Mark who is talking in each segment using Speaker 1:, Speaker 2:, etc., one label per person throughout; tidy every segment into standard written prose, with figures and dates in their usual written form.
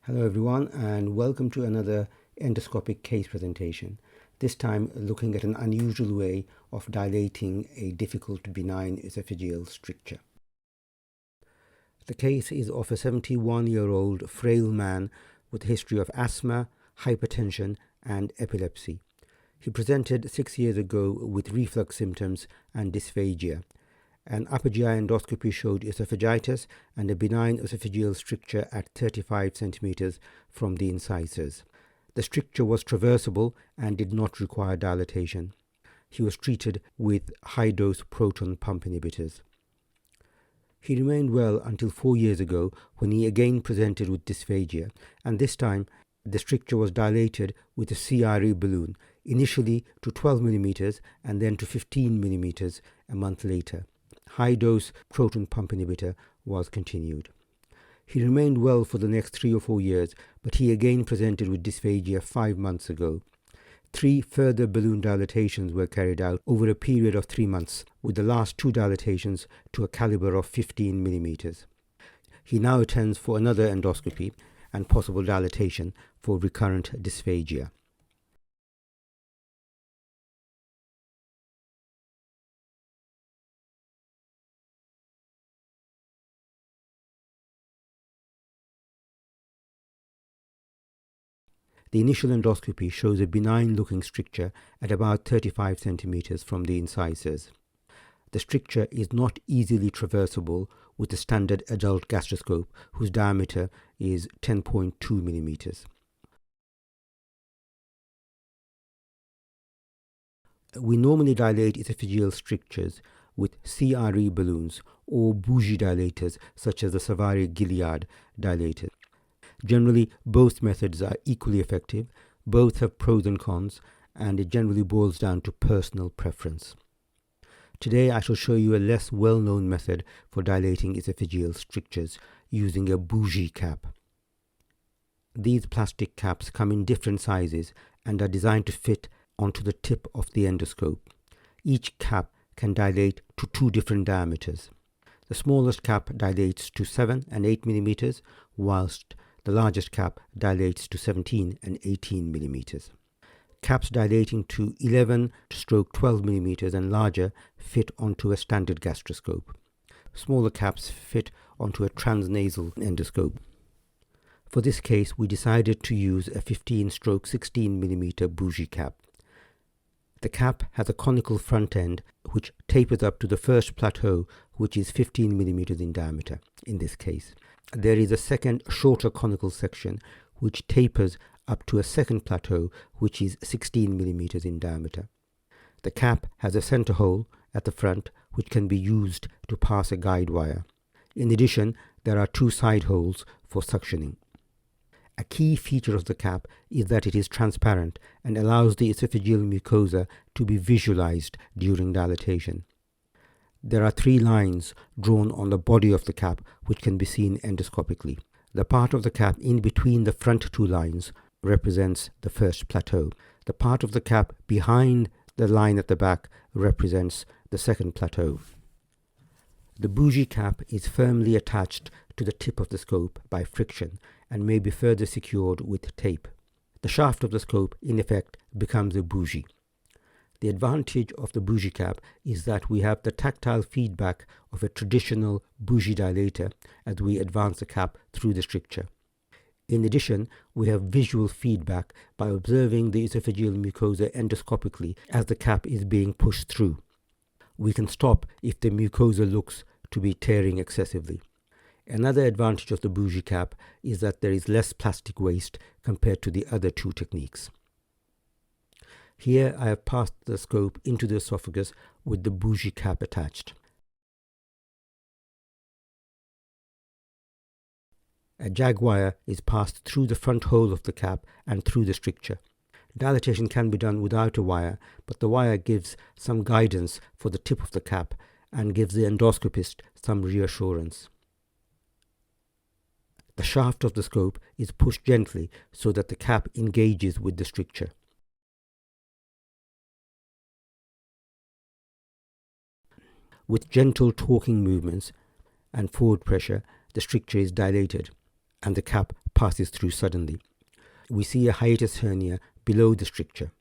Speaker 1: Hello everyone, and welcome to another endoscopic case presentation. This time looking at an unusual way of dilating a difficult benign esophageal stricture. The case is of a 71-year-old frail man with a history of asthma, hypertension and epilepsy. He presented 6 years ago with reflux symptoms and dysphagia. An upper GI endoscopy showed esophagitis and a benign esophageal stricture at 35 centimeters from the incisors. The stricture was traversable and did not require dilatation. He was treated with high-dose proton pump inhibitors. He remained well until 4 years ago when he again presented with dysphagia, and this time the stricture was dilated with a CRE balloon, initially to 12 millimeters and then to 15 millimeters a month later. High-dose proton pump inhibitor was continued. He remained well for the next 3 or 4 years, but he again presented with dysphagia 5 months ago. 3 further balloon dilatations were carried out over a period of 3 months, with the last 2 dilatations to a calibre of 15 millimeters. He now attends for another endoscopy and possible dilatation for recurrent dysphagia. The initial endoscopy shows a benign-looking stricture at about 35 centimeters from the incisors. The stricture is not easily traversable with the standard adult gastroscope, whose diameter is 10.2 millimeters. We normally dilate esophageal strictures with CRE balloons or Bougie dilators, such as the Savary-Gilliard dilator. Generally, both methods are equally effective, both have pros and cons, and it generally boils down to personal preference. Today I shall show you a less well-known method for dilating esophageal strictures using a Bougie cap. These plastic caps come in different sizes and are designed to fit onto the tip of the endoscope. Each cap can dilate to 2 different diameters. The smallest cap dilates to 7 and 8 millimeters, whilst the largest cap dilates to 17 and 18 millimeters. Caps dilating to 11-12 millimeters and larger fit onto a standard gastroscope. Smaller caps fit onto a transnasal endoscope. For this case, we decided to use a 15-16 millimeter Bougie cap. The cap has a conical front end which tapers up to the first plateau, which is 15 millimeters in diameter in this case. There is a second shorter conical section which tapers up to a second plateau which is 16 millimeters in diameter. The cap has a center hole at the front which can be used to pass a guide wire. In addition, there are 2 side holes for suctioning. A key feature of the cap is that it is transparent and allows the esophageal mucosa to be visualized during dilatation. There are 3 lines drawn on the body of the cap which can be seen endoscopically. The part of the cap in between the front 2 lines represents the first plateau. The part of the cap behind the line at the back represents the second plateau. The Bougie cap is firmly attached to the tip of the scope by friction and may be further secured with tape. The shaft of the scope, in effect, becomes a Bougie. The advantage of the Bougie cap is that we have the tactile feedback of a traditional Bougie dilator as we advance the cap through the stricture. In addition, we have visual feedback by observing the esophageal mucosa endoscopically as the cap is being pushed through. We can stop if the mucosa looks to be tearing excessively. Another advantage of the Bougie cap is that there is less plastic waste compared to the other 2 techniques. Here I have passed the scope into the esophagus with the Bougie cap attached. A jag wire is passed through the front hole of the cap and through the stricture. Dilatation can be done without a wire, but the wire gives some guidance for the tip of the cap and gives the endoscopist some reassurance. The shaft of the scope is pushed gently so that the cap engages with the stricture. With gentle torquing movements and forward pressure, the stricture is dilated and the cap passes through suddenly. We see a hiatus hernia below the stricture.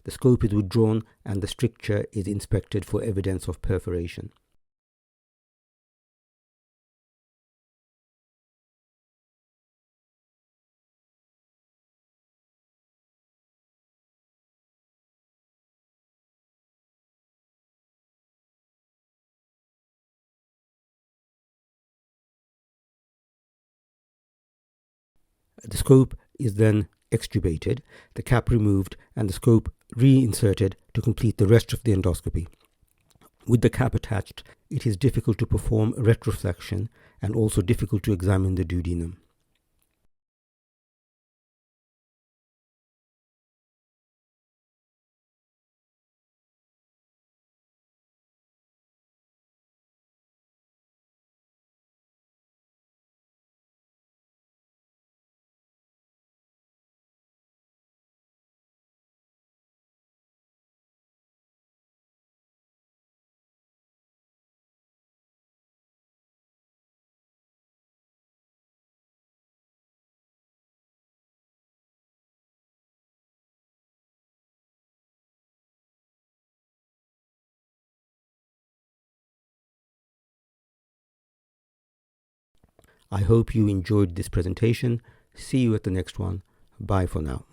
Speaker 1: The scope is withdrawn and the stricture is inspected for evidence of perforation. The scope is then extubated, the cap removed, and the scope reinserted to complete the rest of the endoscopy. With the cap attached, it is difficult to perform retroflexion and also difficult to examine the duodenum. I hope you enjoyed this presentation. See you at the next one. Bye for now.